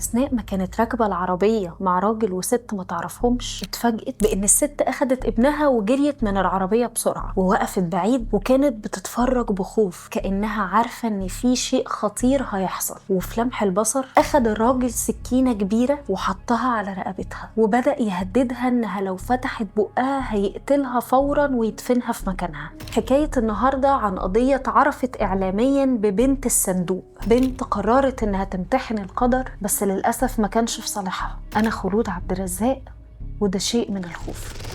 أثناء ما كانت راكبة العربية مع راجل وست ما تعرفهمش، اتفاجئت بإن الست أخدت ابنها وجريت من العربية بسرعة ووقفت بعيد وكانت بتتفرج بخوف كأنها عارفة إن في شيء خطير هيحصل. وفي لمح البصر أخد الراجل سكينة كبيرة وحطها على رقبتها وبدأ يهددها إنها لو فتحت بقها هيقتلها فورا ويدفنها في مكانها. حكاية النهاردة عن قضية اتعرفت إعلاميا ببنت الصندوق، بنت قررت إنها تمتحن القدر بس للأسف ما كانش في صالحها. أنا خلود عبد الرزاق وده شيء من الخوف.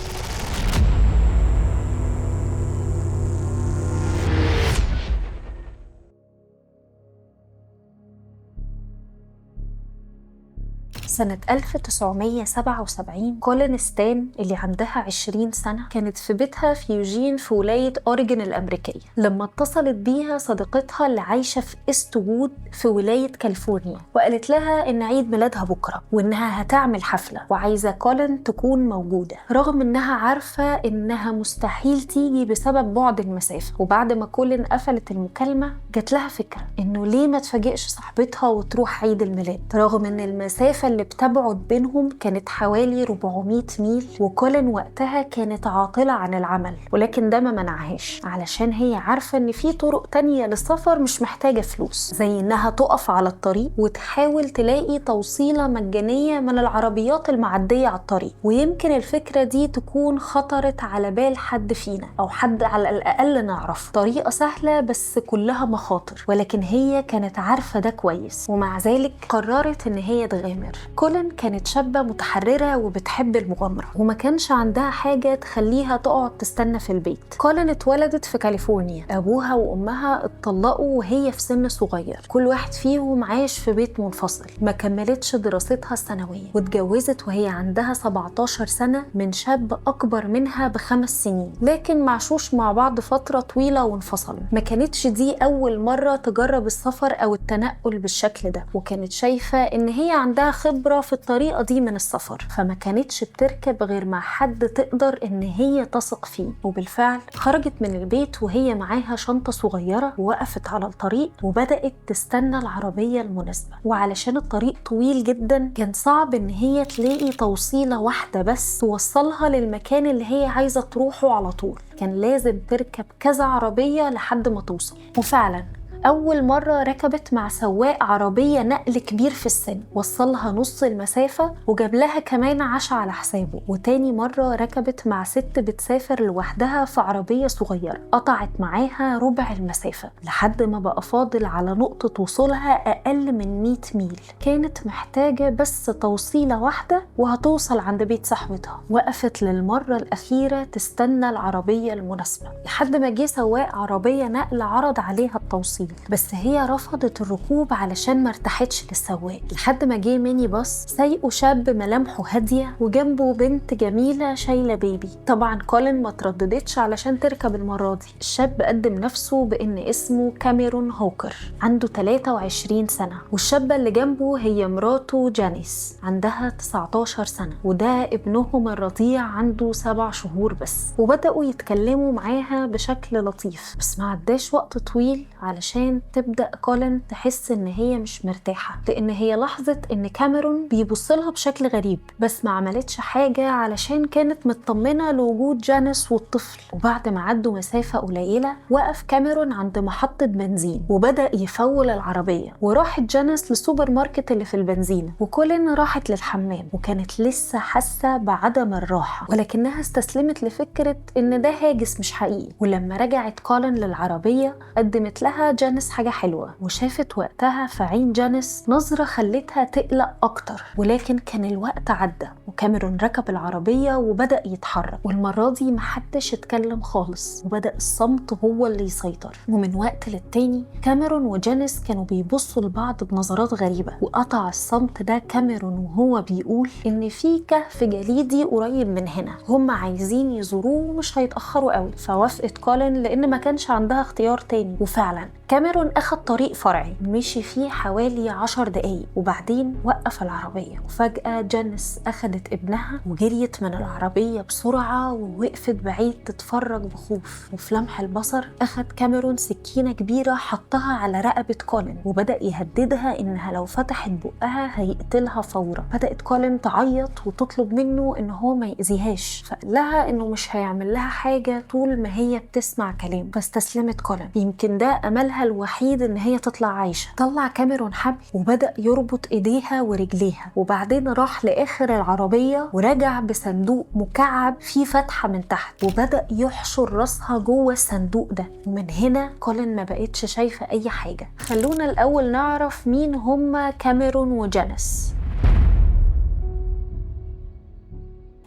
سنة 1977 كولين ستان اللي عندها 20 سنة كانت في بيتها في يوجين في ولاية أوريجون الأمريكية لما اتصلت بيها صديقتها اللي عايشة في إيست وود في ولاية كاليفورنيا وقالت لها إن عيد ميلادها بكرة وإنها هتعمل حفلة وعايزة كولين تكون موجودة، رغم إنها عارفة إنها مستحيل تيجي بسبب بعد المسافة. وبعد ما كولين قفلت المكالمة جات لها فكرة إنه ليه ما تفاجئش صاحبتها وتروح عيد الميلاد، رغم إن المسافة اللي بتبعد بينهم كانت حوالي 400 ميل. وكولين وقتها كانت عاطلة عن العمل، ولكن ده ما منعهاش علشان هي عارفة ان في طرق تانية للسفر مش محتاجة فلوس، زي انها تقف على الطريق وتحاول تلاقي توصيلة مجانية من العربيات المعدية على الطريق. ويمكن الفكرة دي تكون خطرت على بال حد فينا او حد على الاقل نعرف طريقة سهلة بس كلها مخاطر، ولكن هي كانت عارفة ده كويس ومع ذلك قررت ان هي تغامر. كولين كانت شابة متحررة وبتحب المغامرة وما كانش عندها حاجة تخليها تقعد تستنى في البيت. كولين اتولدت في كاليفورنيا، أبوها وأمها اتطلقوا وهي في سن صغير، كل واحد فيهم عايش في بيت منفصل. ما كملتش دراستها الثانوية واتجوزت وهي عندها 17 سنة من شاب أكبر منها ب5 سنين، لكن معشوش مع بعض فترة طويلة وانفصلوا. ما كانتش دي أول مرة تجرب السفر أو التنقل بالشكل ده، وكانت شايفة إن هي عندها خبرة في الطريقة دي من السفر، فما كانتش بتركب غير مع حد تقدر ان هي تثق فيه. وبالفعل خرجت من البيت وهي معاها شنطة صغيرة ووقفت على الطريق وبدأت تستنى العربية المناسبة. وعلشان الطريق طويل جدا كان صعب ان هي تلاقي توصيلة واحدة بس توصلها للمكان اللي هي عايزة تروحه على طول، كان لازم تركب كذا عربية لحد ما توصل. وفعلا أول مرة ركبت مع سواق عربية نقل كبير في السن، وصلها نص المسافة وجاب لها كمان عشاء على حسابه. وتاني مرة ركبت مع ست بتسافر لوحدها في عربية صغيرة، قطعت معاها ربع المسافة لحد ما بقى فاضل على نقطة وصولها أقل من 100 ميل. كانت محتاجة بس توصيلة واحدة وهتوصل عند بيت صاحبتها. وقفت للمرة الأخيرة تستنى العربية المناسبة لحد ما جه سواق عربية نقل عرض عليها التوصيل، بس هي رفضت الركوب علشان ما ارتاحتش للسواق، لحد ما جه ميني باص سايقه شاب ملامحه هاديه وجنبه بنت جميله شايله بيبي. طبعا كولين ما ترددتش علشان تركب المره دي. الشاب قدم نفسه بان اسمه كاميرون هوكر، عنده 23 سنه، والشابه اللي جنبه هي مراته جانيس عندها 19 سنه، وده ابنهم الرضيع عنده 7 شهور بس. وبداوا يتكلموا معاها بشكل لطيف، بس ما عداش وقت طويل علشان تبدأ كولين تحس ان هي مش مرتاحة، لان هي لاحظت ان كاميرون بيبصلها بشكل غريب، بس ما عملتش حاجة علشان كانت مطمنة لوجود جانيس والطفل. وبعد ما عدوا مسافة قليلة وقف كاميرون عند محطة بنزين وبدأ يفول العربية، وراحت جانيس للسوبر ماركت اللي في البنزينة، وكولين راحت للحمام وكانت لسه حاسة بعدم الراحة، ولكنها استسلمت لفكرة ان ده هاجس مش حقيقي. ولما رجعت كولين للعربية قدمت لها جانيس حاجة حلوة، وشافت وقتها في عين جانيس نظرة خلتها تقلق أكتر. ولكن كان الوقت عدى وكاميرون ركب العربية وبدأ يتحرك، والمرة دي محدش اتكلم خالص وبدأ الصمت هو اللي يسيطر. ومن وقت للتاني كاميرون وجانيس كانوا بيبصوا لبعض بنظرات غريبة، وقطع الصمت ده كاميرون وهو بيقول إن في كهف جليدي قريب من هنا، هم عايزين يزوروه ومش هيتأخروا قوي. فوافقت كولين لأن ما كانش عندها اختيار تاني، وفعلا كاميرون أخد طريق فرعي مشي فيه حوالي 10 دقايق وبعدين وقف العربية، وفجأة جانيس أخدت ابنها وجريت من العربية بسرعة ووقفت بعيد تتفرج بخوف. وفي لمح البصر أخد كاميرون سكينة كبيرة حطها على رقبة كولين وبدأ يهددها إنها لو فتحت بقها هيقتلها فورا. بدأت كولين تعيط وتطلب منه إن هو ما يأذيهاش، فقال لها إنه مش هيعمل لها حاجة طول ما هي بتسمع كلام. فاستسلمت كولين، يمكن ده أملها الوحيد إن هي تطلع عايشة. طلع كاميرون حبل وبدأ يربط إيديها ورجليها، وبعدين راح لآخر العربية ورجع بصندوق مكعب فيه فتحة من تحت وبدأ يحشر راسها جوه الصندوق ده. ومن هنا كولين ما بقتش شايفة أي حاجة. خلونا الأول نعرف مين هما كاميرون وجانيس.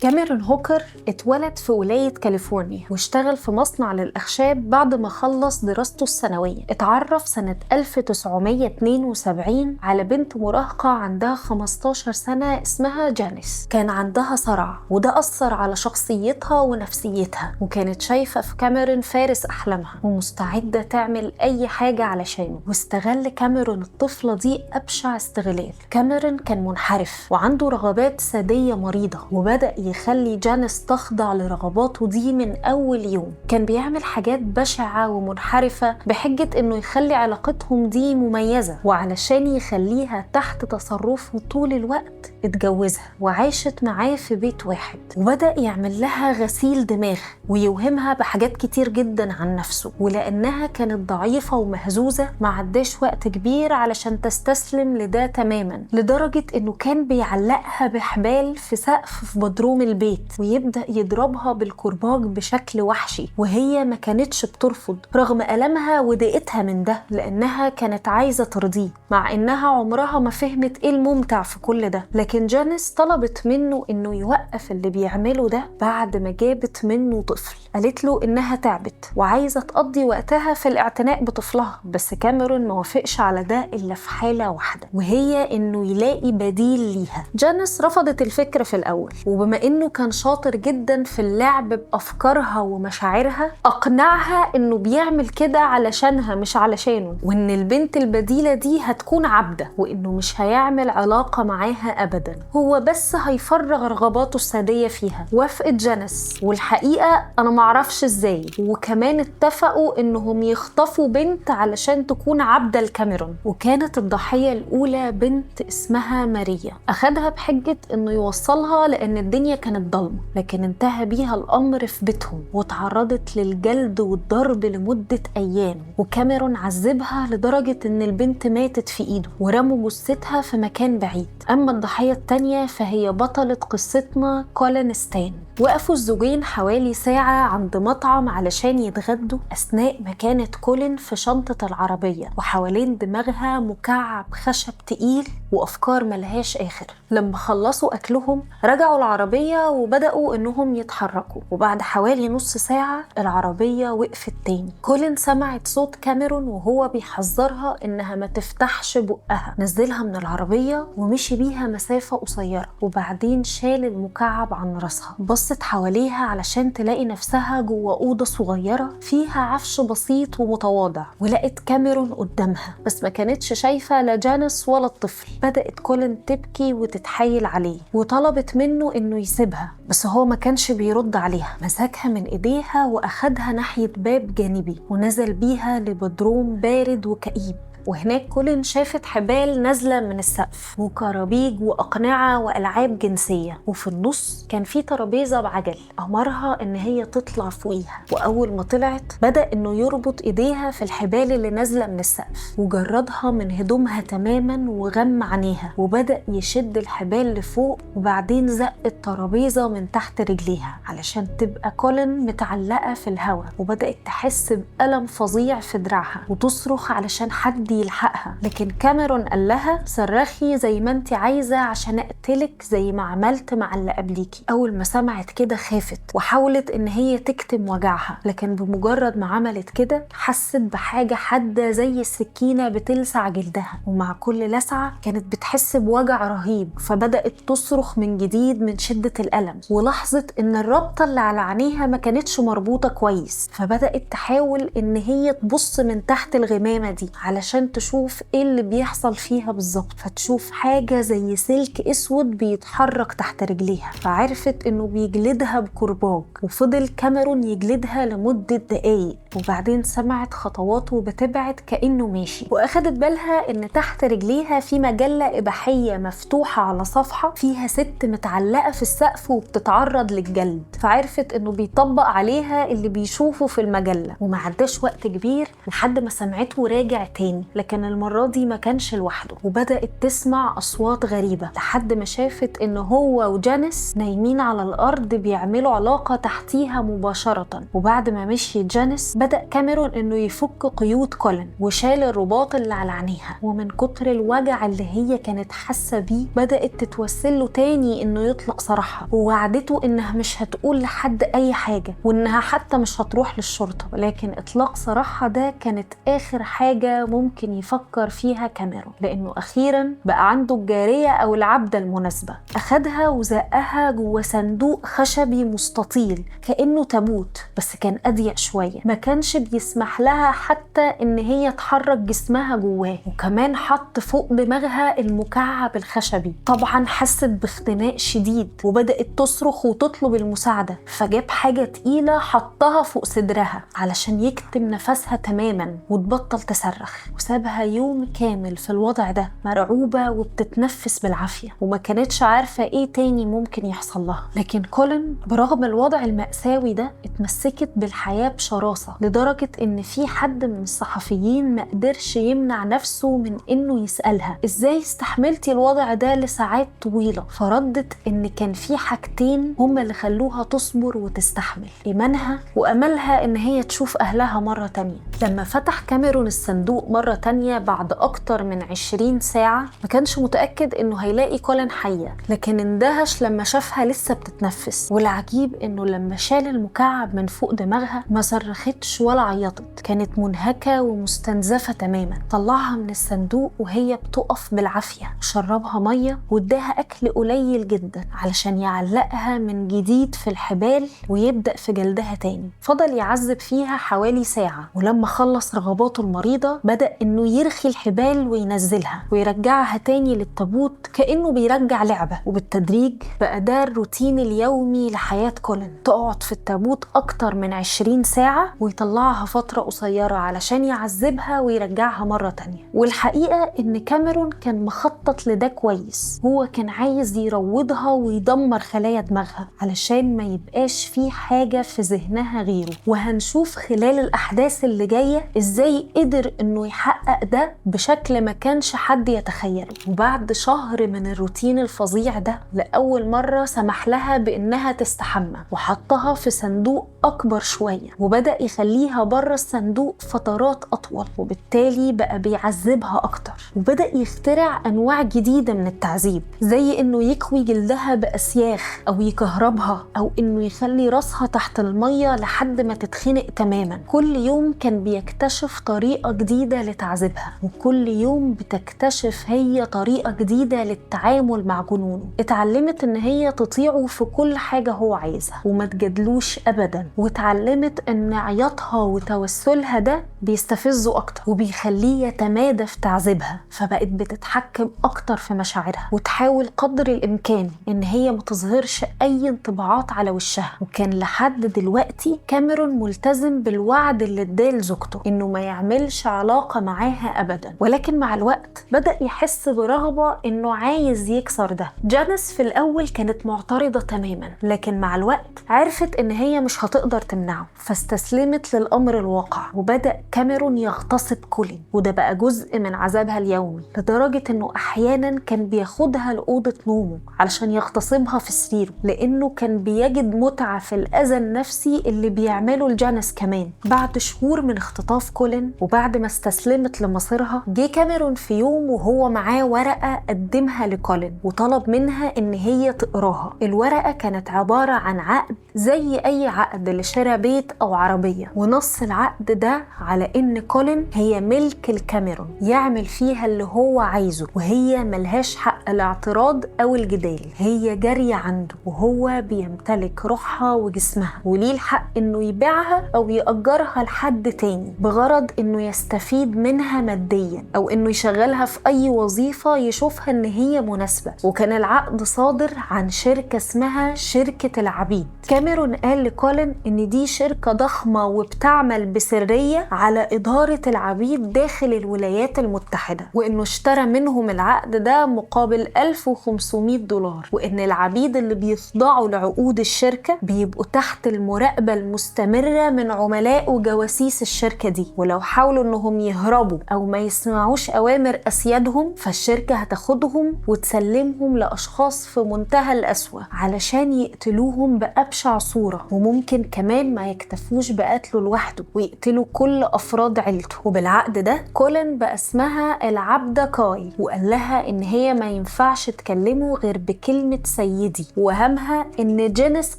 كاميرون هوكر اتولد في ولاية كاليفورنيا واشتغل في مصنع للأخشاب بعد ما خلص دراسته الثانوية. اتعرف سنة 1972 على بنت مراهقة عندها 15 سنة اسمها جانيس. كان عندها صرع وده أثر على شخصيتها ونفسيتها، وكانت شايفة في كاميرون فارس أحلامها ومستعدة تعمل أي حاجة علشانه. واستغل كاميرون الطفلة دي أبشع استغلال. كاميرون كان منحرف وعنده رغبات سادية مريضة، وبدأ يخلي جانيس تخضع لرغباته دي من أول يوم. كان بيعمل حاجات بشعة ومنحرفة بحجة إنه يخلي علاقتهم دي مميزة، وعلشان يخليها تحت تصرفه طول الوقت اتجوزها وعاشت معاه في بيت واحد. وبدأ يعمل لها غسيل دماغ ويوهمها بحاجات كتير جدا عن نفسه، ولأنها كانت ضعيفة ومهزوزة ما عداش وقت كبير علشان تستسلم لده تماما، لدرجة إنه كان بيعلقها بحبال في سقف في بدروم البيت ويبدأ يضربها بالكرباج بشكل وحشي، وهي ما كانتش بترفض رغم ألمها وضيقتها من ده، لأنها كانت عايزة ترضيه، مع إنها عمرها ما فهمت إيه الممتع في كل ده. لكن جانيس طلبت منه إنه يوقف اللي بيعمله ده بعد ما جابت منه طفل. قالت له إنها تعبت وعايزة تقضي وقتها في الاعتناء بطفلها، بس كاميرون ما وافقش على ده إلا في حالة واحدة، وهي إنه يلاقي بديل ليها. جانيس رفضت الفكرة في الأول، وبما إنه كان شاطر جدا في اللعب بأفكارها ومشاعرها أقنعها إنه بيعمل كده علشانها مش علشانه، وإن البنت البديلة دي هتكون عبدة، وإنه مش هيعمل علاقة معاها أبدا، هو بس هيفرغ رغباته السادية فيها. وافقت جانيس، والحقيقة أنا معرفش إزاي، وكمان اتفقوا إنهم يخطفوا بنت علشان تكون عبدة لكاميرون. وكانت الضحية الأولى بنت اسمها ماريا، أخدها بحجة إنه يوصلها لأن الدنيا كانت ضلمة، لكن انتهى بيها الأمر في بيتهم وتعرضت للجلد والضرب لمدة أيام. وكاميرون عذبها لدرجة إن البنت ماتت في إيده ورموا جثتها في مكان بعيد. أما الضحية التانية فهي بطلة قصتنا كولين ستان. وقفوا الزوجين حوالي ساعة عند مطعم علشان يتغدوا أثناء ما كانت كولين في شنطة العربية وحوالين دماغها مكعب خشب تقيل وأفكار ملهاش آخر. لما خلصوا أكلهم رجعوا العربية وبدأوا إنهم يتحركوا، وبعد حوالي نص ساعة العربية وقفت تاني. كولين سمعت صوت كاميرون وهو بيحذرها إنها ما تفتحش بقها. نزلها من العربية ومشي بيها مسافة قصيرة، وبعدين شال المكعب عن راسها. بصت حواليها علشان تلاقي نفسها جوه أوضة صغيرة فيها عفش بسيط ومتواضع، ولقت كاميرون قدامها بس ما كانتش شايفة لا جانيس ولا الطفل. بدأت كولين تبكي وتتحايل عليه وطلبت منه إنه يسيبها، بس هو ما كانش بيرد عليها. مسكها من إيديها وأخدها ناحية باب جانبي ونزل بيها لبدروم بارد وكئيب. وهناك كولين شافت حبال نازلة من السقف وكرابيج وأقنعة وألعاب جنسية، وفي النص كان في ترابيزة بعجل. أمرها إن هي تطلع فوقيها، وأول ما طلعت بدأ إنه يربط إيديها في الحبال اللي نازلة من السقف وجردها من هدومها تماما وغم عينيها، وبدأ يشد الحبال لفوق وبعدين زق الترابيزة من تحت رجليها علشان تبقى كولين متعلقة في الهواء. وبدأت تحس بألم فظيع في دراعها وتصرخ علشان حد حد يلحقها، لكن كاميرون قال لها صرخي زي ما انت عايزة عشان اقتلك زي ما عملت مع اللي قبليكي. اول ما سمعت كده خافت وحاولت ان هي تكتم وجعها، لكن بمجرد ما عملت كده حست بحاجة حادة زي السكينة بتلسع جلدها، ومع كل لسعة كانت بتحس بوجع رهيب، فبدأت تصرخ من جديد من شدة الألم. ولاحظت ان الرابطة اللي على عينيها ما كانتش مربوطة كويس، فبدأت تحاول ان هي تبص من تحت الغمامة دي علشان تشوف ايه اللي بيحصل فيها بالظبط، فتشوف حاجة زي سلك اسود بيتحرك تحت رجليها، فعرفت انه بيجلدها بكرباج. وفضل كاميرون يجلدها لمدة دقايق، وبعدين سمعت خطواته بتبعد كأنه ماشي، واخدت بالها ان تحت رجليها في مجلة إباحية مفتوحة على صفحة فيها ست متعلقة في السقف وبتتعرض للجلد، فعرفت انه بيطبق عليها اللي بيشوفه في المجلة. وما عداش وقت كبير لحد ما سمعته راجع تاني، لكن المرة دي ما كانش لوحده، وبدأت تسمع أصوات غريبة لحد ما شافت انه هو وجانيس نايمين على الأرض بيعملوا علاقة تحتيها مباشرة. وبعد ما مشي جانيس بدأ كاميرون انه يفك قيود كولين وشال الرباط اللي على عينيها، ومن كتر الوجع اللي هي كانت حاسة بيه بدأت تتوسله تاني انه يطلق سراحها، ووعدته انها مش هتقول لحد اي حاجة، وانها حتى مش هتروح للشرطة. ولكن اطلاق سراحها ده كانت اخر حاجة ممكن يفكر فيها كاميرون، لانه اخيرا بقى عنده الجارية او العبدة المناسبة. اخدها وزقها جوه صندوق خشبي مستطيل كأنه تابوت، بس كان اضيق شوية، ما كانش بيسمح لها حتى ان هي تحرك جسمها جواه. وكمان حط فوق دماغها المكعب الخشبي. طبعا حست باختناق شديد وبدأت تصرخ وتطلب المساعدة، فجاب حاجة تقيلة حطها فوق صدرها علشان يكتم نفسها تماما وتبطل تصرخ، وسابها يوم كامل في الوضع ده مرعوبة وبتتنفس بالعافية، وما كانتش عارفة ايه تاني ممكن يحصل لها. لكن كولين برغم الوضع المأساوي ده اتمسكت بالحياة بشراسة، لدرجة ان في حد من الصحفيين ما قدرش يمنع نفسه من انه يسألها ازاي استحملتي الوضع ده لساعات طويلة، فردت ان كان في حاجتين هما اللي خلوها تصبر وتستحمل: ايمانها واملها ان هي تشوف اهلها مرة تانية. لما فتح كاميرون الصندوق مرة تانية بعد اكتر من 20 ساعة ما كانش متأكد انه هيلاقي كولين حية، لكن اندهش لما شافها لسه بتتنفس. والعجيب انه لما شال المكعب من فوق دماغها ما صرختش ولا عيطت، كانت منهكة ومستنزفة تماما. طلعها من الصندوق وهي بتقف بالعافية، شربها مية واداها اكل قليل جدا علشان يعلقها من جديد في الحبال ويبدأ في جلدها تاني. فضل يعذب فيها حوالي ساعة، ولما خلص رغباته المريضة بدأ انه يرخي الحبال وينزلها ويرجعها تاني للتابوت كأنه بيرجع لعبة. وبالتدريج بقى ده الروتين اليومي لحياة كولين، تقعد في التابوت اكتر من 20 ساعة ويطلعها فترة قصيرة علشان يعذبها ويرجعها مرة تانية. والحقيقة ان كاميرون كان مخطط لده كويس، هو كان عايز يروضها ويدمر خلايا دماغها علشان ما يبقاش في حاجة في ذهنها غيره. وهنشوف خلال الأحداث اللي جاية إزاي قدر إنه يحقق ده بشكل ما كانش حد يتخيله. وبعد شهر من الروتين الفظيع ده لأول مرة سمح لها بإنها تستحمى، وحطها في صندوق أكبر شوية، وبدأ يخليها بره الصندوق فترات أطول، وبالتالي بقى بيعذبها أكتر. وبدأ يخترع أنواع جديدة من التعذيب، زي إنه يكوي جلدها بأسياخ أو يكهربها أو إنه يخلي راسها تحت المية لحد ما تتخنق تماما. كل يوم كان بيكتشف طريقة جديدة لتعذيبها، وكل يوم بتكتشف هي طريقة جديدة للتعامل مع جنونه. اتعلمت إن هي تطيعه في كل حاجة هو عايزها وما تجادلوش أبدا، واتعلمت إن عياطها وتوسلها ده بيستفزه أكتر وبيخليه يتمادى في تعذيبها، فبقت بتتحكم أكتر في مشاعرها وتحاول قدر الإمكان إن هي ما تظهرش أي انطباعات على وشها. وكان لحد دلوقتي كاميرون ملتزم بالوعد اللي اداه لزوجته إنه ما يعملش علاقة معاها أبدا، ولكن مع الوقت بدأ يحس برغبة إنه عايز يكسر ده. جانيس في الأول كانت معترضة تماما، لكن مع الوقت عرفت إن هي مش هتقدر تمنعه، فاستسلمت للأمر الواقع. وبدأ كاميرون يغتصب كولين، وده بقى جزء من عذابها اليومي، لدرجة إنه أحيانا كان بياخدها لأوضة نومه علشان يغتصبها في سريره، لأنه كان بيجد متعة في الأذى النفسي اللي بيعمله لجانيس كمان. بعد شهور من اختطاف كولين وبعد ما استسلمت استسلمت لمصيرها، جه كاميرون في يوم وهو معاه ورقة قدمها لكولين وطلب منها إن هي تقراها. الورقة كانت عبارة عن عقد زي أي عقد لشراء بيت أو عربية، ونص العقد ده على إن كولين هي ملك الكاميرون يعمل فيها اللي هو عايزه، وهي ملهاش حق الاعتراض أو الجدال، هي جارية عنده وهو بيمتلك روحها وجسمها، وليه الحق إنه يبيعها أو يأجرها لحد تاني بغرض إنه يستفيد منها ماديا أو إنه يشغلها في أي وظيفة يشوفها إن هي مناسبة. وكان العقد صادر عن شركة اسمها شركة العبيد. كاميرون قال لكولين إن دي شركة ضخمة وبتعمل بسرية على إدارة العبيد داخل الولايات المتحدة، وإنه اشترى منهم العقد ده مقابل $1500، وإن العبيد اللي بيخضعوا لعقود الشركة بيبقوا تحت المراقبة المستمرة من عملاء وجواسيس الشركة دي، ولو حاولوا إنهم يهربوا أو ما يسمعوش أوامر أسيادهم فالشركة هتاخدهم وتسلمهم لأشخاص في منتهى القسوة علشان يقتلوهم بأبشع صورة، وممكن كمان ما يكتفوش بقتله لوحده ويقتلوا كل أفراد عيلته. وبالعقد ده كولين بقى اسمها العبدة كاي، وقال لها إن هي ما ينفعش تكلمه غير بكلمة سيدي، وهمها إن جينيس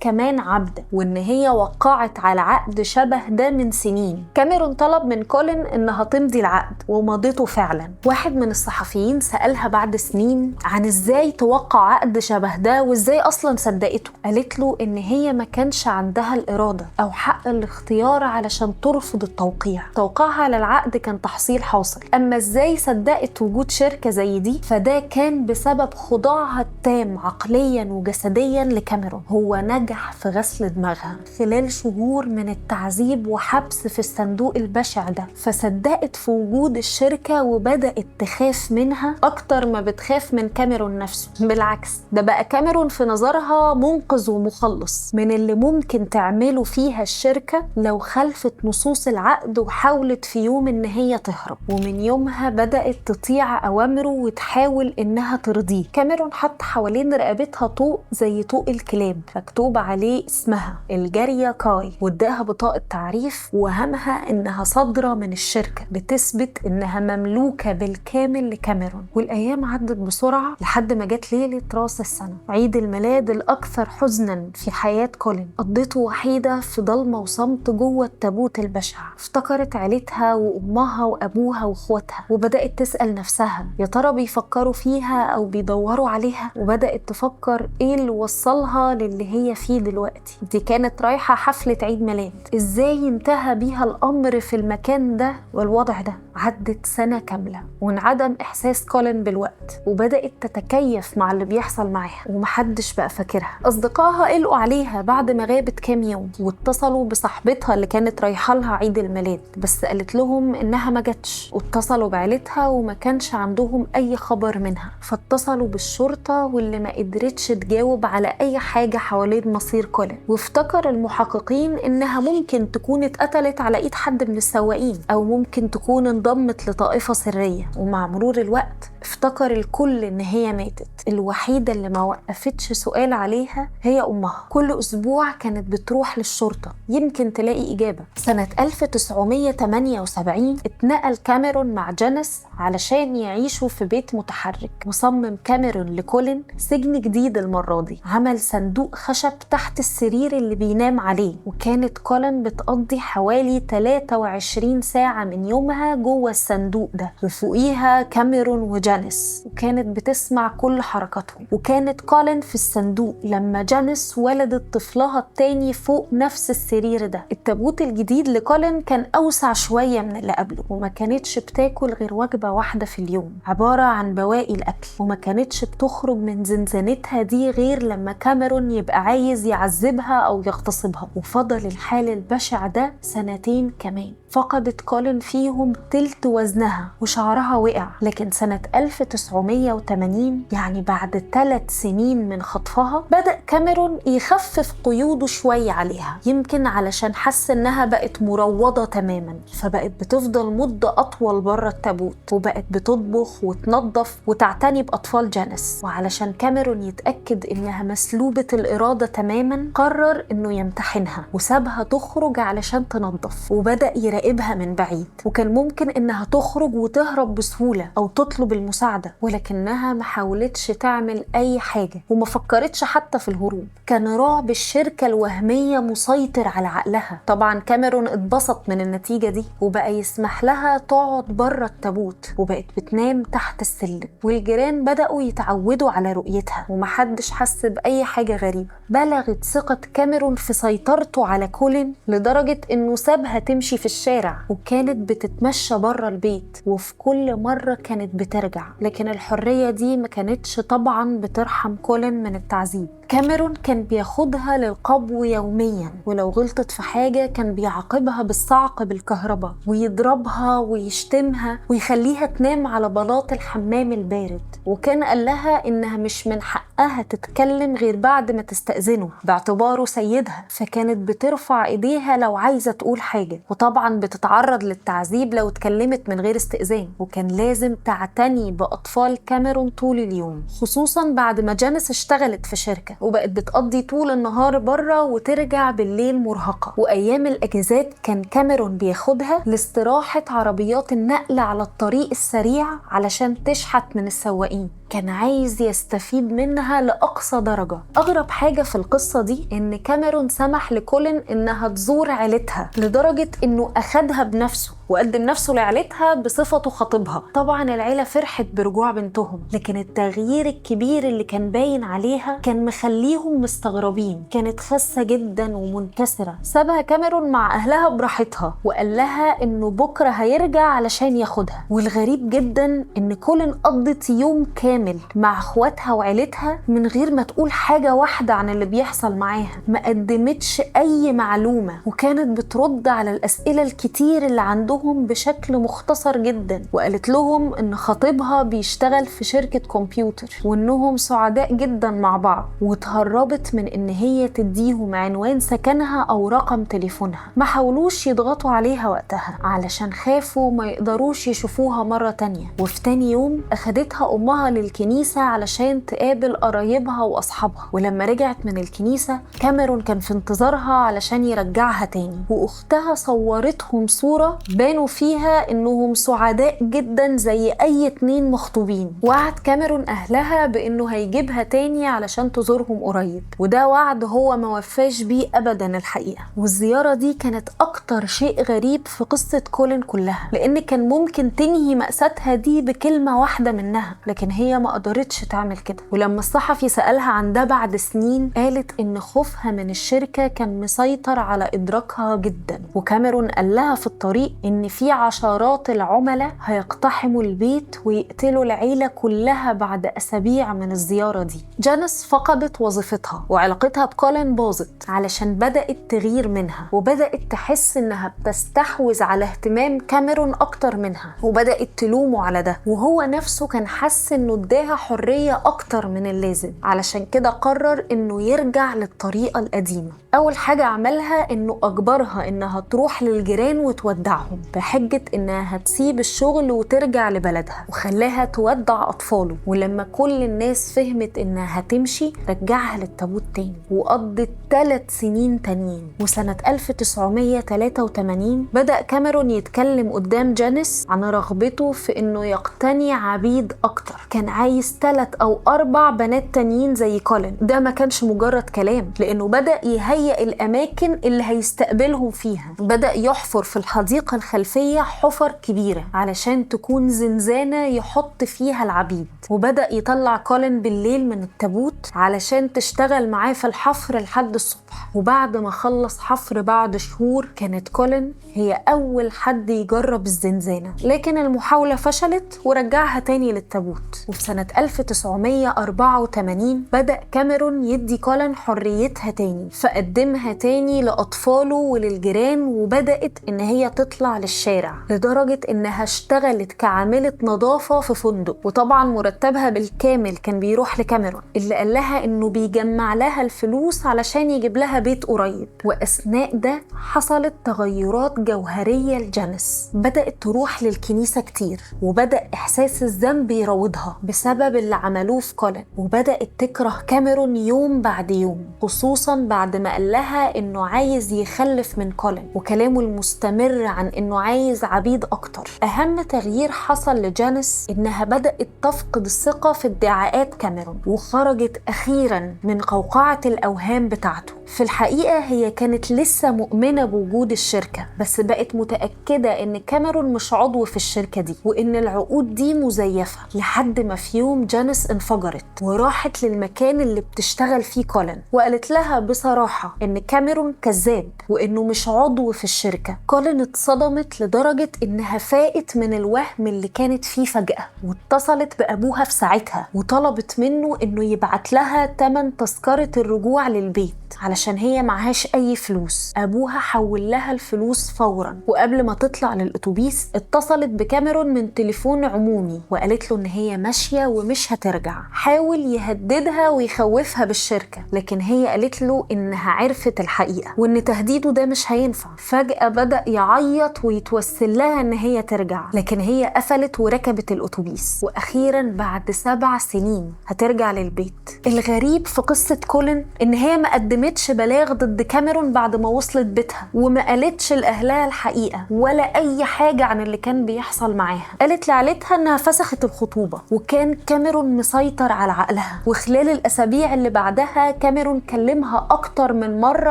كمان عبدة، وإن هي وقعت على عقد شبه ده من سنين. كاميرون طلب من كولين إنها تمضي العقد ومضيته فعلا. واحد من الصحفيين سألها بعد سنين عن إزاي توقع عقد شبه ده وإزاي أصلا صدقته. قالت له إن هي ما كانش عندها الإرادة أو حق الاختيار علشان ترفض التوقيع. توقيعها على العقد كان تحصيل حاصل، أما إزاي صدقت وجود شركة زي دي فده كان بسبب خضوعها التام عقليا وجسديا لكاميرون. هو نجح في غسل دماغها خلال شهور من التعذيب وحبس في الصندوق البشع ده، فصدقت في وجود الشركة وبدأت تخاف منها أكتر ما بتخاف من كاميرون نفسه. بالعكس، ده بقى كاميرون في نظرها منقذ ومخلص من اللي ممكن تعمله فيها الشركة لو خلفت نصوص العقد وحاولت في يوم إن هي تهرب. ومن يومها بدأت تطيع أوامره وتحاول إنها ترضيه. كاميرون حط حوالين رقبتها طوق زي طوق الكلاب مكتوب عليه اسمها الجارية كاي، واداها بطاقة تعريف وهمها إنها صادرة من الشركة بتثبت إنها مملوكة بالكامل لكاميرون. والأيام عدت بسرعة لحد ما جت ليلة راس السنة، عيد الميلاد الأكثر حزنا في حياة كولين. قضيته وحيدة في ضلمة وصمت جوه التابوت البشع. افتكرت عيلتها وأمها وأبوها وأخواتها، وبدأت تسأل نفسها يا ترى بيفكروا فيها أو بيدوروا عليها، وبدأت تفكر إيه اللي وصلها للي هي فيه دلوقتي. دي كانت رايحة حفلة عيد ميلاد، إزاي انتهى بيها الأمر في المكان ده والوضع ده؟ عدت سنة كاملة وانعدم إحساس كولين بالوقت، وبدأت تتكيف مع اللي بيحصل معاها ومحدش بقى فاكرها. أصدقائها قلقوا عليها بعد ما غابت كام يوم، واتصلوا بصاحبتها اللي كانت رايحة لها عيد الميلاد بس قالت لهم إنها ما جاتش، واتصلوا بعيلتها وما كانش عندهم أي خبر منها، فاتصلوا بالشرطة واللي ما قدرتش تجاوب على أي حاجة حوالين مصير كولين. وافتكر المحققين إنها ممكن تكون اتقتلت على إيد حد من السواقين، أو ممكن تكون انضمت لطائفة سرية. ومع مرور الوقت افتكر الكل إن هي ماتت. الوحيدة اللي ما وقفتش سؤال عليها هي أمها. كل أسبوع كانت بتروح للشرطة يمكن تلاقي إجابة. سنة 1978 اتنقل كاميرون مع جينيس علشان يعيشوا في بيت متحرك. وصمم كاميرون لكولين سجن جديد المرة دي، عمل صندوق خشب تحت السرير اللي بينام عليه، وكانت كولين بتقضي حوالي 23 ساعة من يومها جوه الصندوق ده، وفوقيها كاميرون وجينيس، وكانت بتسمع كل حركاتهم. وكانت كولين في الصندوق لما جينيس ولدت طفلها التاني فوق نفس السرير ده. التابوت الجديد لكولين كان أوسع شوية من اللي قبله، وما كانتش بتاكل غير وجبة واحدة في اليوم عبارة عن بواقي الأكل، وما كانتش بتخرج من زنزانتها دي غير لما كاميرون يبقى عايز يعذبها أو يغتصبها. وفضل الحال البشع ده سنتين كمان، فقدت كولين فيهم تلت وزنها وشعرها وقع. لكن سنة 1980 يعني بعد 3 سنين من خطفها بدأ كاميرون يخفف قيوده شوية عليها، يمكن علشان حس انها بقت مروضة تماما، فبقت بتفضل مدة أطول بره التابوت، وبقت بتطبخ وتنظف وتعتني بأطفال جينيس. وعلشان كاميرون يتأكد انها مسلوبة الإرادة تماما قرر انه يمتحنها وسابها تخرج علشان تنظف، وبدأ بيراقبها من بعيد، وكان ممكن إنها تخرج وتهرب بسهولة أو تطلب المساعدة، ولكنها ما حاولتش تعمل أي حاجة وما فكرتش حتى في الهروب. كان رعب الشركة الوهمية مسيطر على عقلها. طبعا كاميرون اتبسط من النتيجة دي وبقى يسمح لها تقعد بره التابوت، وبقت بتنام تحت السلم، والجيران بدأوا يتعودوا على رؤيتها ومحدش حس بأي حاجة غريبة. بلغت ثقة كاميرون في سيطرته على كولين لدرجة إنه سابها تمشي في الشارع، وكانت بتتمشى بره البيت، وفي كل مرة كانت بترجع. لكن الحرية دي ما كانتش طبعا بترحم كولين من التعذيب. كاميرون كان بياخدها للقبو يوميا، ولو غلطت في حاجة كان بيعاقبها بالصعق بالكهرباء ويضربها ويشتمها ويخليها تنام على بلاط الحمام البارد. وكان قال لها إنها مش من حقها تتكلم غير بعد ما تستأذنه باعتباره سيدها، فكانت بترفع إيديها لو عايزة تقول حاجة، وطبعا بتتعرض للتعذيب لو اتكلمت من غير استئذان. وكان لازم تعتني بأطفال كاميرون طول اليوم، خصوصا بعد ما جانيس اشتغلت في شركة وبقت بتقضي طول النهار بره وترجع بالليل مرهقة. وأيام الأجازات كان كاميرون بياخدها لاستراحة عربيات النقل على الطريق السريع علشان تشحت من السواقين. كان عايز يستفيد منها لأقصى درجة. أغرب حاجة في القصة دي إن كاميرون سمح لكولين إنها تزور عيلتها لدرجة إنه أخدها بنفسه وقدم نفسه لعيلتها بصفته خطيبها. طبعا العيلة فرحت برجوع بنتهم، لكن التغيير الكبير اللي كان باين عليها كان مخليهم مستغربين. كانت خاسة جدا ومنكسرة. سابها كاميرون مع أهلها براحتها وقال لها إنه بكرة هيرجع علشان ياخدها. والغريب جدا إن كولين قضت يوم كامل مع اخواتها وعيلتها من غير ما تقول حاجة واحدة عن اللي بيحصل معاها. ما قدمتش أي معلومة، وكانت بترد على الأسئلة الكتير اللي عندهم بشكل مختصر جدا. وقالت لهم إن خطيبها بيشتغل في شركة كمبيوتر وإنهم سعداء جدا مع بعض، وتهربت من إن هي تديهم عنوان سكنها أو رقم تليفونها. ما حاولوش يضغطوا عليها وقتها علشان خافوا ما يقدروش يشوفوها مرة تانية. وفي تاني يوم أخدتها أمها الكنيسة علشان تقابل قرايبها وأصحابها. ولما رجعت من الكنيسة كاميرون كان في انتظارها علشان يرجعها تاني، وأختها صورتهم صورة بانوا فيها إنهم سعداء جدا زي أي اتنين مخطوبين. وعد كاميرون أهلها بإنه هيجيبها تاني علشان تزورهم قريب، وده وعد هو ما وفاش بيه أبدا الحقيقة. والزيارة دي كانت أكتر شيء غريب في قصة كولين كلها، لأن كان ممكن تنهي مأساتها دي بكلمة واحدة منها، لكن هي ما قدرتش تعمل كده. ولما الصحفي سألها عن ده بعد سنين قالت إن خوفها من الشركة كان مسيطر على إدراكها جدا. وكاميرون قال لها في الطريق إن في عشرات العملاء هيقتحموا البيت ويقتلوا العيلة كلها بعد أسابيع من الزيارة دي. جانيس فقدت وظيفتها وعلاقتها بكولين باظت علشان بدأت تغير منها، وبدأت تحس إنها بتستحوذ على اهتمام كاميرون أكتر منها، وبدأت تلومه على ده. وهو نفسه كان حس إنه اداها حرية أكتر من اللازم، علشان كده قرر إنه يرجع للطريقة القديمة. أول حاجة عملها إنه أجبرها إنها تروح للجيران وتودعهم بحجة إنها هتسيب الشغل وترجع لبلدها، وخلاها تودع أطفاله. ولما كل الناس فهمت إنها هتمشي رجعها للتابوت تاني، وقضت 3 سنين تانيين. وسنة 1983 بدأ كاميرون يتكلم قدام جانيس عن رغبته في إنه يقتني عبيد أكتر. كان عايز 3 أو 4 بنات تانيين زي كولين. ده ما كانش مجرد كلام، لأنه بدأ يهيئ الأماكن اللي هيستقبلهم فيها. بدأ يحفر في الحديقة الخلفية حفر كبيرة علشان تكون زنزانة يحط فيها العبيد. وبدأ يطلع كولين بالليل من التابوت علشان تشتغل معاه في الحفر لحد الصبح. وبعد ما خلص حفر بعد شهور كانت كولين هي أول حد يجرب الزنزانة، لكن المحاولة فشلت ورجعها تاني للتابوت. وفي سنة 1984 بدأ كاميرون يدي كولين حريتها تاني، فقدمها تاني لأطفاله وللجيران، وبدأت إن هي تطلع للشارع لدرجة إنها اشتغلت كعاملة نظافة في فندق. وطبعا مرتبها بالكامل كان بيروح لكاميرون، اللي قال لها إنه بيجمع لها الفلوس علشان يجيب لها بيت قريب. وأثناء ده حصلت تغيرات جوهرية لجانيس. بدأت تروح للكنيسة كتير، وبدأ إحساس الذنب يراودها بسبب اللي عملوه في كولين. وبدأت تكره كاميرون يوم بعد يوم، خصوصا بعد ما قال لها انه عايز يخلف من كولين وكلامه المستمر عن انه عايز عبيد اكتر. اهم تغيير حصل لجانيس انها بدأت تفقد الثقة في ادعاءات كاميرون، وخرجت اخيرا من قوقعة الاوهام بتاعته. في الحقيقة هي كانت لسه مؤمنة بوجود الشركة، بس بقت متأكدة ان كاميرون مش عضو في الشركة دي وان العقود دي مزيفة، لحد ما في يوم جانيس انفجرت وراحت للمكان اللي بتشتغل فيه كولين وقالت لها بصراحة ان كاميرون كذاب وانه مش عضو في الشركة. كولين اتصدمت لدرجة انها فاقت من الوهم اللي كانت فيه فجأة، واتصلت بأبوها في ساعتها وطلبت منه انه يبعت لها تمن تذكرة الرجوع للبيت علشان هي معهاش اي فلوس. ابوها حول لها الفلوس فورا، وقبل ما تطلع للاتوبيس اتصلت بكاميرون من تليفون عمومي وقالت له ان هي ماشية ومش هترجع. حاول يهددها ويخوفها بالشركة، لكن هي قالت له انها عرفت الحقيقة وان تهديده ده مش هينفع. فجأة بدأ يعيط ويتوسل لها ان هي ترجع، لكن هي قفلت وركبت الاتوبيس، واخيرا بعد 7 سنين هترجع للبيت. الغريب في قصة كولين ان هي ما قدمتش بلاغ ضد كاميرون بعد ما وصلت بيتها، وما قالتش لأهلها الحقيقة ولا أي حاجة عن اللي كان بيحصل معاها. قالت لعيلتها إنها فسخت الخطوبة، وكان كاميرون مسيطر على عقلها. وخلال الأسابيع اللي بعدها كاميرون كلمها أكتر من مرة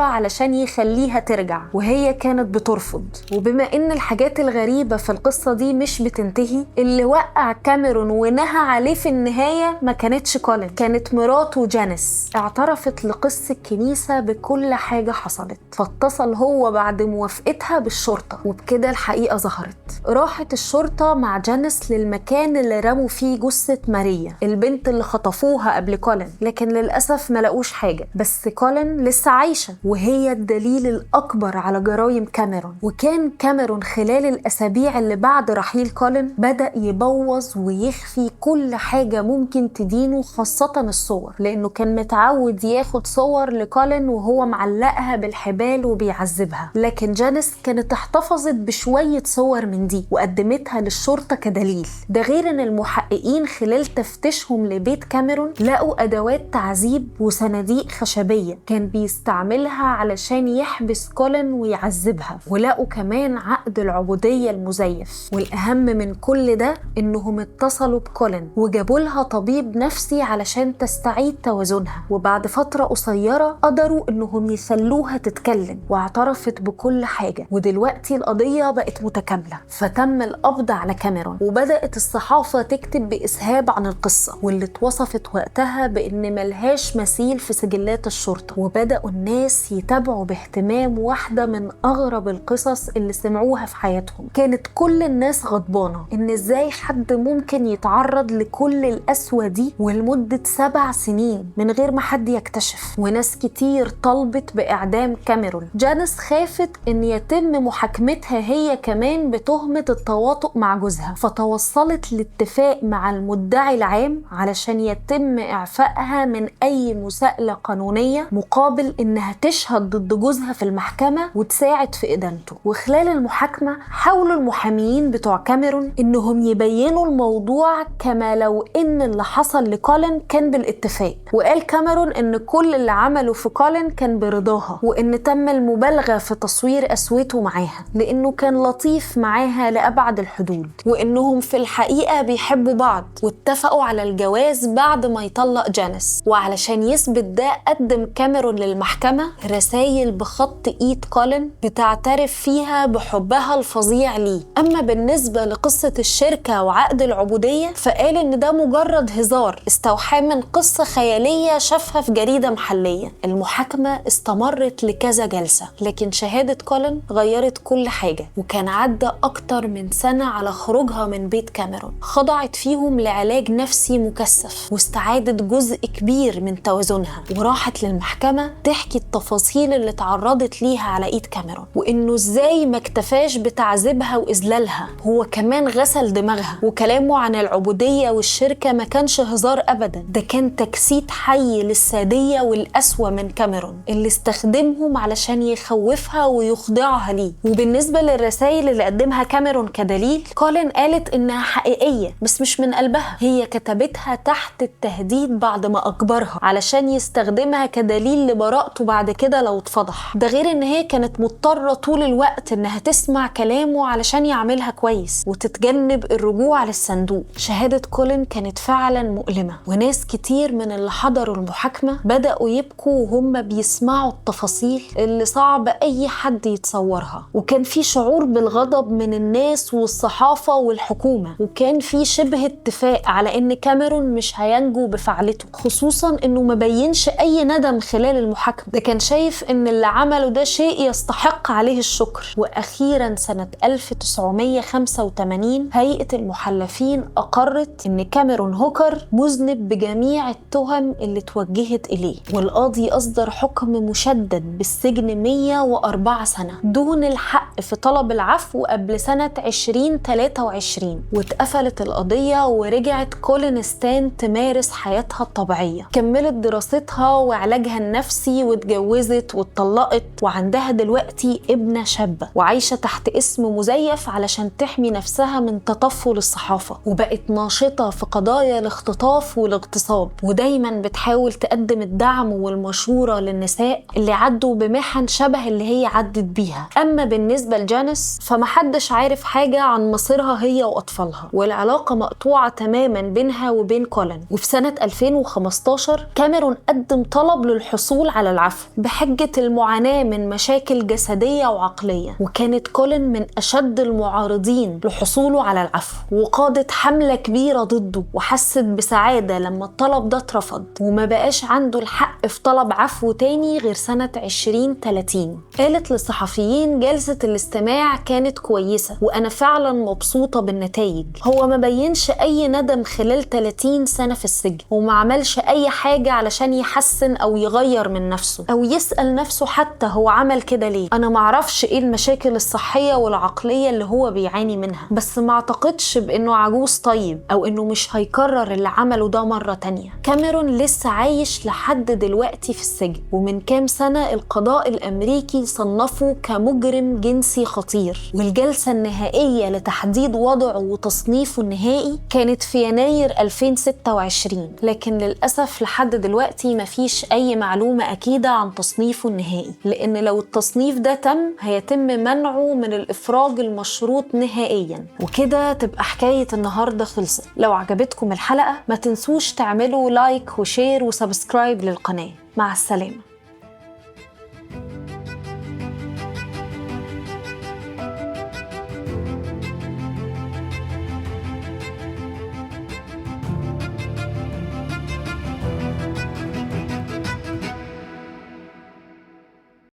علشان يخليها ترجع، وهي كانت بترفض. وبما إن الحاجات الغريبة في القصة دي مش بتنتهي، اللي وقع كاميرون ونهى عليه في النهاية ما كانتش كولين، كانت مراته جانيس. اعترفت لقس الكنيسة بكل حاجة حصلت، فاتصل هو بعد موافقتها بالشرطة، وبكده الحقيقة ظهرت. راحت الشرطة مع جانيس للمكان اللي رموا فيه جثة ماريا البنت اللي خطفوها قبل كولين، لكن للأسف ما لقوش حاجة. بس كولين لسه عايشة، وهي الدليل الأكبر على جرائم كاميرون. وكان كاميرون خلال الأسابيع اللي بعد رحيل كولين بدأ يبوظ ويخفي كل حاجة ممكن تدينه، خاصة الصور، لأنه كان متعود ياخد صور لكولين وهو معلقها بالحبال وبيعذبها. لكن جانيس كانت احتفظت بشوية صور من دي وقدمتها للشرطة كدليل. ده غير ان المحققين خلال تفتيشهم لبيت كاميرون لقوا ادوات تعذيب وصناديق خشبية كان بيستعملها علشان يحبس كولين ويعذبها، ولقوا كمان عقد العبودية المزيف. والاهم من كل ده انهم اتصلوا بكولين وجابوا لها طبيب نفسي علشان تستعيد توازنها، وبعد فترة قصيرة قدروا انهم يخلوها تتكلم واعترفت بكل حاجة. ودلوقتي القضية بقت متكاملة، فتم القبض على كاميرون، وبدأت الصحافة تكتب بإسهاب عن القصة واللي اتوصفت وقتها بأن ملهاش مثيل في سجلات الشرطة. وبدأوا الناس يتابعوا باهتمام واحدة من أغرب القصص اللي سمعوها في حياتهم. كانت كل الناس غضبانة ان ازاي حد ممكن يتعرض لكل القسوة دي ولمدة 7 سنين من غير ما حد يكتشف. وناس كتير طلبت بإعدام كاميرون. جانيس خافت ان يتم محاكمتها هي كمان بتهمة التواطؤ مع جوزها، فتوصلت لاتفاق مع المدعي العام علشان يتم إعفائها من أي مساءلة قانونية مقابل إنها تشهد ضد جوزها في المحكمة وتساعد في إدانته. وخلال المحاكمة حاولوا المحاميين بتوع كاميرون إنهم يبينوا الموضوع كما لو إن اللي حصل لكولين كان بالاتفاق. وقال كاميرون إن كل اللي عمله في كولين كان برضاها، وإن تم المبالغة في تصوير قسوته معاها لأنه كان لطيف معاها لأبعد الحدود، وإنهم في الحقيقة بيحبوا بعض واتفقوا على الجواز بعد ما يطلق جانيس. وعلشان يثبت ده قدم كاميرون للمحكمة رسائل بخط إيد كولين بتعترف فيها بحبها الفظيع ليه. أما بالنسبة لقصة الشركة وعقد العبودية فقال إن ده مجرد هزار استوحى من قصة خيالية شافها في جريدة محلية. المحاكمة استمرت لكذا جلسة، لكن شهادة كولين غيرت كل حاجة، وكان عدى أكتر من سنة على خروجها من بيت كاميرون. خضعت فيهم لعلاج نفسي مكثف واستعادت جزء كبير من توازنها، وراحت للمحكمة تحكي التفاصيل اللي تعرضت ليها على إيد كاميرون، وإنه إزاي ما اكتفاش بتعذيبها وإذلالها، هو كمان غسل دماغها. وكلامه عن العبودية والشركة ما كانش هزار أبدا، ده كان تجسيد حي للسادية والقسوة منها. من كاميرون اللي استخدمهم علشان يخوفها ويخضعها ليه. وبالنسبة للرسائل اللي قدمها كاميرون كدليل، كولين قالت إنها حقيقية بس مش من قلبها، هي كتبتها تحت التهديد بعد ما أجبرها علشان يستخدمها كدليل لبراءته بعد كده لو اتفضح. ده غير إن هي كانت مضطرة طول الوقت إنها تسمع كلامه علشان يعملها كويس وتتجنب الرجوع للصندوق. شهادة كولين كانت فعلا مؤلمة، وناس كتير من اللي حضروا المحاكمة بدأوا يبكوا وهم بيسمعوا التفاصيل اللي صعب أي حد يتصورها. وكان في شعور بالغضب من الناس والصحافة والحكومة، وكان في شبه اتفاق على إن كاميرون مش هينجو بفعلته، خصوصا إنه ما بينش أي ندم خلال المحاكمة. ده كان شايف إن اللي عمله ده شيء يستحق عليه الشكر. وأخيرا سنة 1985 هيئة المحلفين أقرت إن كاميرون هوكر مذنب بجميع التهم اللي توجهت إليه، والقاضي أصدر حكم مشدد بالسجن 104 سنة دون الحق في طلب العفو قبل سنة 2023. واتقفلت القضية ورجعت كولين ستان تمارس حياتها الطبيعية، كملت دراستها وعلاجها النفسي واتجوزت واتطلقت، وعندها دلوقتي ابنة شابة وعايشة تحت اسم مزيف علشان تحمي نفسها من تطفل الصحافة. وبقت ناشطة في قضايا الاختطاف والاغتصاب، ودايما بتحاول تقدم الدعم والمشورة للنساء اللي عدوا بمحن شبه اللي هي عدت بيها. أما بالنسبة لجانيس فمحدش عارف حاجة عن مصيرها هي وأطفالها، والعلاقة مقطوعة تماما بينها وبين كولين. وفي سنة 2015 كاميرون قدم طلب للحصول على العفو بحجة المعاناة من مشاكل جسدية وعقلية، وكانت كولين من أشد المعارضين لحصوله على العفو، وقادت حملة كبيرة ضده، وحست بسعادة لما الطلب ده اترفض وما بقاش عنده الحق في طلب عفو تاني غير سنة 2030. قالت للصحفيين جلسة الاستماع كانت كويسة وأنا فعلا مبسوطة بالنتائج. هو ما بينش أي ندم خلال 30 سنة في السجن، وما عملش أي حاجة علشان يحسن أو يغير من نفسه أو يسأل نفسه حتى هو عمل كده ليه. أنا معرفش إيه المشاكل الصحية والعقلية اللي هو بيعاني منها، بس ما اعتقدش بأنه عجوز طيب أو إنه مش هيكرر اللي عمله ده مرة تانية. كاميرون لسه عايش لحد دلوقتي في السجن، ومن كام سنة القضاء الأمريكي صنفه كمجرم جنسي خطير، والجلسة النهائية لتحديد وضعه وتصنيفه النهائي كانت في يناير 2026. لكن للأسف لحد دلوقتي مفيش أي معلومة أكيدة عن تصنيفه النهائي، لأن لو التصنيف ده تم هيتم منعه من الإفراج المشروط نهائيا. وكده تبقى حكاية النهاردة خلصت. لو عجبتكم الحلقة ما تنسوش تعملوا لايك وشير وسبسكرايب للقناة. مع السلامة.